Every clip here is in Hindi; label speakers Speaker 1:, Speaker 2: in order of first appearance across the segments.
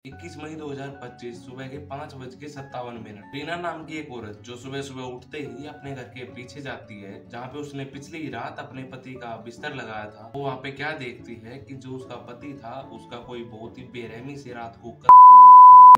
Speaker 1: 21 मई 2025 सुबह के 5:57 रीना नाम की एक औरत जो सुबह सुबह उठते ही अपने घर के पीछे जाती है, जहाँ पे उसने पिछली रात अपने पति का बिस्तर लगाया था। वो वहाँ पे क्या देखती है कि जो उसका पति था उसका कोई बहुत ही बेरहमी से रात को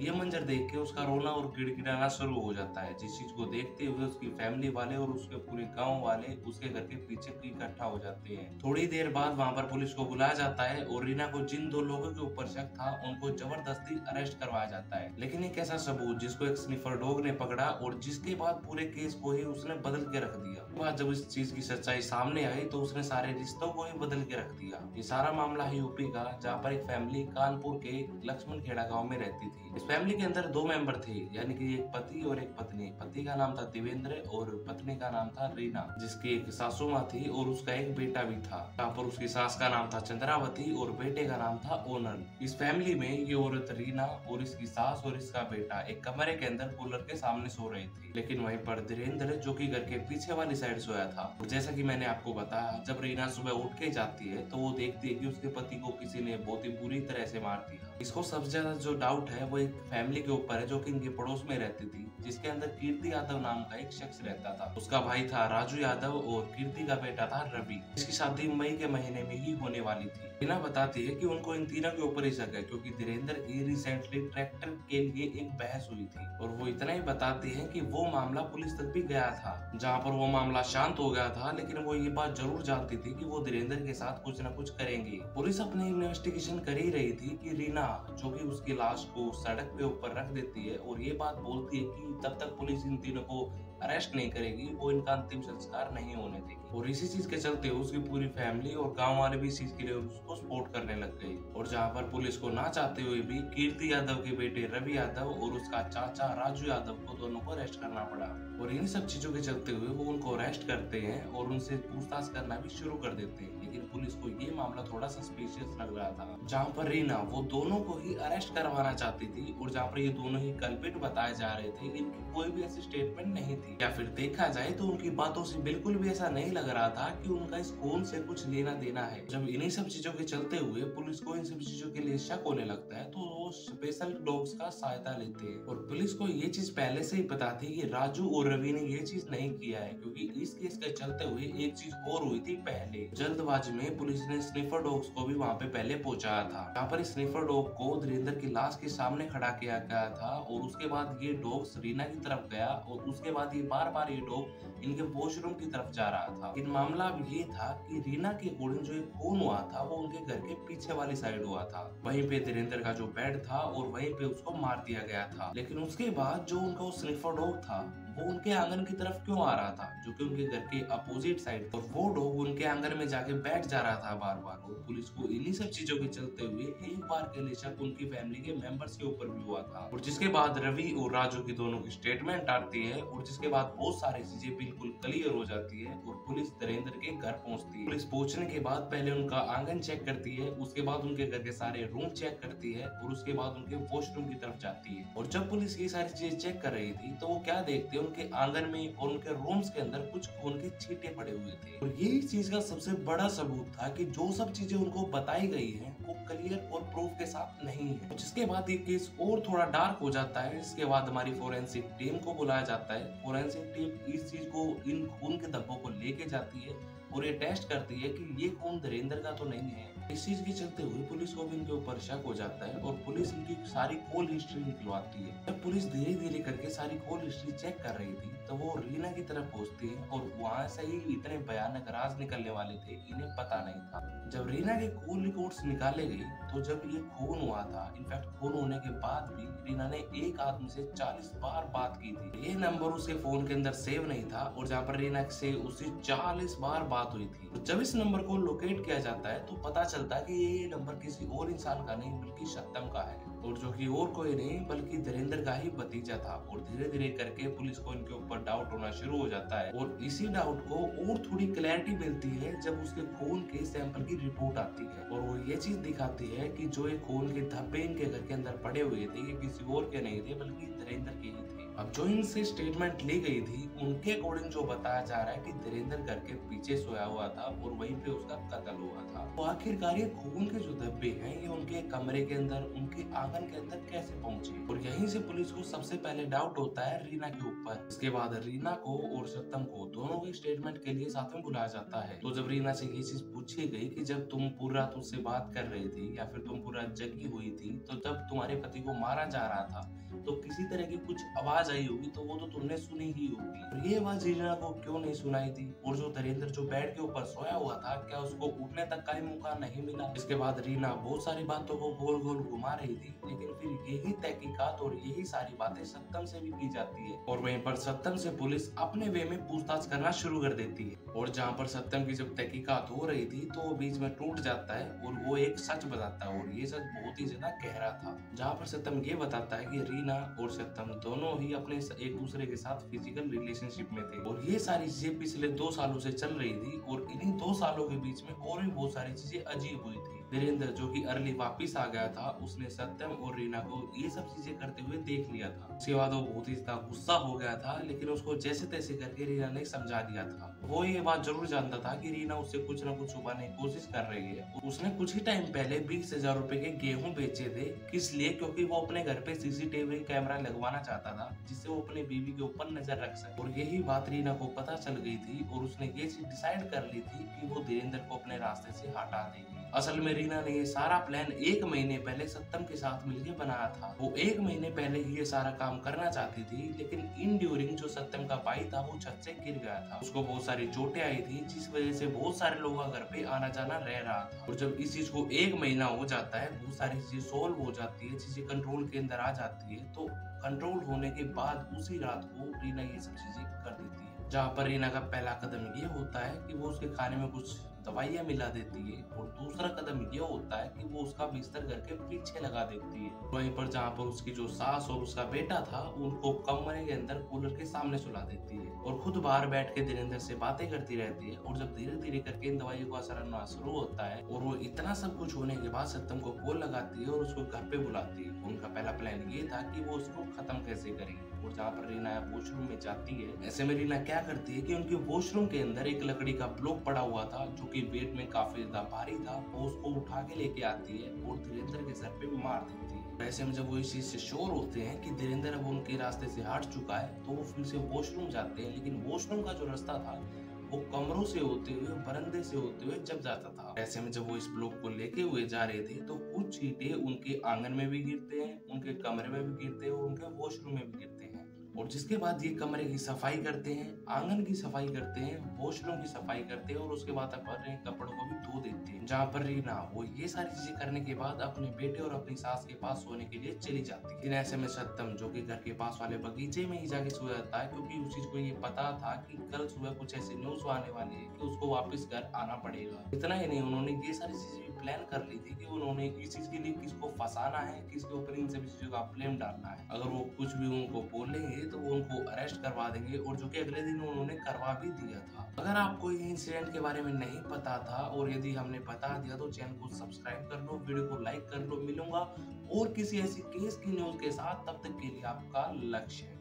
Speaker 1: ये मंजर देख के उसका रोना और गिड़गिड़ाना शुरू हो जाता है। जिस चीज को देखते हुए उसकी फैमिली वाले और उसके पूरे गांव वाले उसके घर के पीछे इकट्ठा हो जाते हैं। थोड़ी देर बाद वहां पर पुलिस को बुलाया जाता है और रीना को जिन दो लोगों के ऊपर शक था उनको जबरदस्ती अरेस्ट करवाया जाता है। लेकिन एक ऐसा सबूत जिसको एक स्निफर डॉग ने पकड़ा और जिसके बाद पूरे केस को ही उसने बदल के रख दिया। बाद जब इस चीज की सच्चाई सामने आई तो उसने सारे रिश्तों को ही बदल के रख दिया। ये सारा मामला है यूपी का, जहाँ पर एक फैमिली कानपुर के लक्ष्मण खेड़ा गाँव में रहती थी। इस फैमिली के अंदर दो मेंबर थे, यानी कि एक पति और एक पत्नी। पति का नाम था देवेंद्र और पत्नी का नाम था रीना, जिसकी एक सासू माँ थी और उसका एक बेटा भी था। यहाँ पर उसकी सास का नाम था चंद्रावती और बेटे का नाम था ओनर। इस फैमिली में ये औरत रीना और इसकी सास और इसका बेटा एक कमरे के अंदर कूलर के सामने सो रही थी। लेकिन वहीं पर धीरेन्द्र जो कि घर के पीछे वाली साइड सोया था। और जैसा कि मैंने आपको बताया, जब रीना सुबह उठ के जाती है तो वो देखती है कि उसके पति को किसी ने बहुत ही बुरी तरह से मार दिया। इसको सबसे ज्यादा जो डाउट है वो एक फैमिली के ऊपर है जो कि इनके पड़ोस में रहती थी, जिसके अंदर कीर्ति यादव नाम का एक शख्स रहता था। उसका भाई था राजू यादव और कीर्ति का बेटा था रवि। इसकी शादी मई के महीने में ही होने वाली थी। रीना बताती है कि उनको इन तीनों के ऊपर ही शक है, क्योंकि धीरेन्द्र की रिसेंटली ट्रैक्टर के लिए एक बहस हुई थी। और वो इतना ही बताती है कि वो मामला पुलिस तक भी गया था, जहाँ पर वो मामला शांत हो गया था। लेकिन वो ये बात जरूर जानती थी कि वो धीरेन्द्र के साथ कुछ न कुछ करेंगे। पुलिस अपनी इन्वेस्टिगेशन कर ही रही थी कि रीना जो कि उसकी लाश को सड़क पे ऊपर रख देती है और ये बात बोलती है कि तब तक पुलिस इन तीनों को अरेस्ट नहीं करेगी, वो इनका अंतिम संस्कार नहीं होने देगी। और इसी चीज के चलते उसकी पूरी फैमिली और गांव वाले भी इस चीज के लिए उसको सपोर्ट करने लग गई। और जहां पर पुलिस को ना चाहते हुए भी कीर्ति यादव के बेटे रवि यादव और उसका चाचा राजू यादव को दोनों को अरेस्ट करना पड़ा। और इन सब चीजों के चलते हुए वो उनको अरेस्ट करते हैं और उनसे पूछताछ करना भी शुरू कर देते हैं। लेकिन पुलिस को ये मामला थोड़ा सस्पिशियस लग रहा था। जहाँ पर रीना वो दोनों को ही अरेस्ट करवाना चाहती थी और जहाँ पर ये दोनों ही कल्पित बताए जा रहे थे, इनकी कोई भी ऐसी स्टेटमेंट नहीं थी। या फिर देखा जाए तो उनकी बातों से बिल्कुल भी ऐसा नहीं लग रहा था कि उनका इस खून से कुछ लेना देना है। जब इन्हीं सब चीजों के चलते हुए पुलिस को इन सब चीजों के लिए शक होने लगता है तो वो स्पेशल डॉग्स का सहायता लेते हैं। और पुलिस को ये चीज पहले से ही पता थी कि राजू और रवि ने ये चीज नहीं किया है, क्योंकि इस केस के चलते हुए एक चीज और हुई थी। पहले जल्दबाजी में पुलिस ने स्निफर डॉग्स को भी वहाँ पे पहले पहुंचाया था। यहाँ पर स्निफर डॉग को धीरेन्द्र की लाश के सामने खड़ा किया गया था और उसके बाद ये डॉग रीना की तरफ गया और उसके बाद ये बार बार ये डॉग इनके वॉशरूम की तरफ जा रहा था। इन मामला अब ये था कि रीना के अकॉर्डिंग जो एक खून हुआ था वो उनके घर के पीछे वाली साइड हुआ था। वहीं पे धीरेन्द्र का जो बेड था और वहीं पे उसको मार दिया गया था। लेकिन उसके बाद जो उनका वो स्निफर डॉग था वो उनके आंगन की तरफ क्यों आ रहा था, जो कि उनके घर के अपोजिट साइड, और वो डॉग उनके आंगन में जाके बैठ जा रहा था बार बार। और पुलिस को इन्हीं सब चीजों के चलते हुए एक बार के लिए शक उनकी फैमिली के मेंबर्स के ऊपर भी हुआ था। और जिसके बाद रवि और राजू की दोनों की स्टेटमेंट आती है और जिसके बाद बहुत सारी चीजें बिल्कुल क्लियर हो जाती है और पुलिस धीरेन्द्र के घर पहुंचती है। पुलिस पहुंचने के बाद पहले उनका आंगन चेक करती है, उसके बाद उनके घर के सारे रूम चेक करती है और उसके बाद उनके वॉशरूम की तरफ जाती है। और जब पुलिस ये सारी चीजें चेक कर रही थी तो वो क्या देखते हैं, उनके आंगन में और उनके रूम्स के अंदर कुछ खून के छींटे पड़े हुए थे। और यही चीज का सबसे बड़ा सबूत था कि जो सब चीजें उनको बताई गई हैं वो क्लियर और प्रूफ के साथ नहीं है। जिसके बाद ये केस और थोड़ा डार्क हो जाता है। इसके बाद हमारी फोरेंसिक टीम को बुलाया जाता है। फोरेंसिक टीम इस चीज को, इन खून के धब्बों को लेके जाती है और ये टेस्ट करती है कि ये खून धीरेन्द्र का तो नहीं है। इस चीज के चलते हुए पुलिस को भी इनके ऊपर शक हो जाता है और पुलिस इनकी सारी कॉल हिस्ट्री निकलवाती है। जब पुलिस धीरे धीरे करके सारी कॉल हिस्ट्री चेक कर रही थी तो वो रीना की तरफ पहुंचती है और वहां से ही इतने भयानक राज निकलने वाले थे, इन्हें पता नहीं था। जब रीना के कॉल रिकॉर्ड्स निकाले गए तो जब ये खून हुआ था, इनफैक्ट खून होने के बाद भी रीना ने एक आदमी से 40 बार बात की थी। ये नंबर उसके फोन के अंदर सेव नहीं था और जहाँ पर रीना से उससे 40 बार बात हुई थी। तो जब इस नंबर को लोकेट किया जाता है तो पता चलता है कि ये नंबर किसी और इंसान का नहीं बल्कि सत्यम का है, और जो कि और कोई नहीं बल्कि धीरेन्द्र का ही भतीजा था। और धीरे धीरे करके पुलिस को इनके ऊपर डाउट होना शुरू हो जाता है और इसी डाउट को और थोड़ी क्लैरिटी मिलती है जब उसके खून के सैंपल की रिपोर्ट आती है और वो ये चीज दिखाती है कि जो ये खून के धब्बे इनके घर के अंदर पड़े हुए थे ये किसी और के नहीं थे बल्कि धीरेन्द्र के ही थे। अब जो इनसे स्टेटमेंट ली गई थी उनके अकॉर्डिंग जो बताया जा रहा है कि धीरेन्द्र घर के पीछे सोया हुआ था और वहीं पे उसका कत्ल हुआ था। तो आखिरकार ये खून के जो धब्बे हैं ये उनके कमरे के अंदर, उनके आंगन के अंदर कैसे पहुंचे? और यहीं से पुलिस को सबसे पहले डाउट होता है रीना के ऊपर। इसके बाद रीना को और सत्यम को दोनों के स्टेटमेंट के लिए साथ में बुलाया जाता है। तो जब रीना से ये चीज पूछी गई कि जब तुम पूरी रात उससे बात कर रही थी या फिर तुम पूरा जगी हुई थी, तो जब तुम्हारे पति को मारा जा रहा था तो किसी तरह की कुछ आवाज आई होगी, तो वो तो तुमने सुनी ही होगी। और ये आवाज रीना को क्यों नहीं सुनाई थी? और जो धीरेन्द्र जो बेड के ऊपर सोया हुआ था, क्या उसको उठने तक का ही मौका नहीं मिला? इसके बाद रीना बहुत सारी बातों को गोल गोल घुमा रही थी, लेकिन फिर यही तहकीकात और यही सारी बातें सत्यम से भी की जाती है। और वहीं पर सत्यम से पुलिस अपने वे में पूछताछ करना शुरू कर देती है। और जहाँ पर सत्यम की जब तहकीकात हो रही थी तो वो बीच में टूट जाता है और वो एक सच बताता है, और ये सच बहुत ही ज्यादा गहरा था। जहाँ पर सत्यम ये बताता है कि रीना और सत्यम दोनों ही अपने एक दूसरे के साथ फिजिकल रिलेशनशिप में थे, और ये सारी चीजें पिछले 2 सालों से चल रही थी। और इन्हीं 2 सालों के बीच में और भी बहुत सारी चीजें अजीब हुई थी। धीरेन्द्र जो कि अर्ली वापिस आ गया था, उसने सत्यम और रीना को ये सब चीजें करते हुए देख लिया था। उसके बाद वो बहुत ही ज्यादा गुस्सा हो गया था, लेकिन उसको जैसे तैसे करके रीना ने समझा दिया था। वो ये बात जरूर जानता था कि रीना उससे कुछ न कुछ छुपाने की कोशिश कर रही है। उसने कुछ ही टाइम पहले 20,000 रुपए के गेहूं बेचे थे। किस लिए? क्योंकि वो अपने घर पे सीसीटीवी कैमरा लगवाना चाहता था, जिससे वो अपने बीवी के ऊपर नजर रख सके। और यही बात रीना को पता चल गई थी और उसने ये चीज डिसाइड कर ली थी कि वो धीरेन्द्र को अपने रास्ते से हटा देगी। असल में रीना ने ये सारा प्लान 1 महीने पहले सत्यम के साथ मिलकर बनाया था। वो 1 महीने पहले ही ये सारा काम करना चाहती थी, लेकिन इन ड्यूरिंग जो सत्यम का भाई था वो छत से गिर गया था। उसको बहुत सारी चोटें आई थी, जिस वजह से बहुत सारे लोगों का घर पे आना जाना रह रहा था। और जब इस चीज को 1 महीना हो जाता है, बहुत सारी चीजें सोल्व हो जाती है, चीजें कंट्रोल के अंदर आ जाती है, तो कंट्रोल होने के बाद उसी रात को रीना ये सब चीजें कर देती है। जहाँ पर रीना का पहला कदम ये होता है कि वो उसके खाने में कुछ दवाइयाँ मिला देती है, और दूसरा कदम ये होता है कि वो उसका बिस्तर करके पीछे लगा देती है। वहीं पर जहाँ पर उसकी जो सास और उसका बेटा था, उनको कमरे के अंदर कूलर के सामने सुला देती है और खुद बाहर बैठ के धीरेन्द्र से बातें करती रहती है। और जब धीरे धीरे करके इन दवाइयों का असर होना शुरू होता है और वो इतना सब कुछ होने के बाद सत्यम को कॉल लगाती है और उसको घर पे बुलाती है। उनका पहला प्लान ये था कि वो उसको खत्म कैसे करेंगे। और जहाँ पर रीना वॉशरूम में जाती है, ऐसे में रीना क्या करती है कि उनके वॉशरूम के अंदर एक लकड़ी का ब्लॉक पड़ा हुआ था, जो कि वेट में काफी ज्यादा भारी था। वो उसको उठा के लेके आती है और धीरेन्द्र के सर पे मार देती है। ऐसे में जब वो इस चीज से श्योर होते हैं कि धीरेन्द्र अब उनके रास्ते से हट चुका है, तो वो फिर से वॉशरूम जाते हैं। लेकिन वॉशरूम का जो रास्ता था वो कमरों से होते हुए, बरंदे से होते हुए जब जाता था। ऐसे में जब वो इस ब्लॉक को लेके हुए जा रहे थे, तो कुछ चींटे उनके आंगन में भी गिरते हैं, उनके कमरे में भी गिरते हैं और उनके वॉशरूम में भी गिरते हैं। और जिसके बाद ये कमरे की सफाई करते हैं, आंगन की सफाई करते हैं, वॉशरूम की सफाई करते हैं और उसके बाद अपने कपड़ों को भी धो देते हैं। जहाँ पर रीना वो ये सारी चीजें करने के बाद अपने बेटे और अपनी सास के पास सोने के लिए चली जाती है। लेकिन ऐसे में सत्यम जो कि घर के पास वाले बगीचे में ही जाके सो जाता है, क्योंकि उस चीज को ये पता था कि कल सुबह कुछ ऐसी न्यूज आने वाली है कि उसको वापस घर आना पड़ेगा। इतना ही नहीं, उन्होंने ये सारी चीजें भी प्लान कर ली थी कि उन्होंने इस चीज के लिए किसको फंसाना है, किसके ऊपर इन सभी चीजों का ब्लेम डालना है। अगर वो कुछ भी उनको बोलेंगे तो वो उनको अरेस्ट करवा देंगे, और जो कि अगले दिन उन्होंने करवा भी दिया था। अगर आपको ये इंसिडेंट के बारे में नहीं पता था और यदि हमने बता दिया, तो चैनल को सब्सक्राइब कर लो, वीडियो को लाइक कर लो। मिलूंगा और किसी ऐसी केस की न्यूज के साथ, तब तक के लिए आपका लक्ष्य है।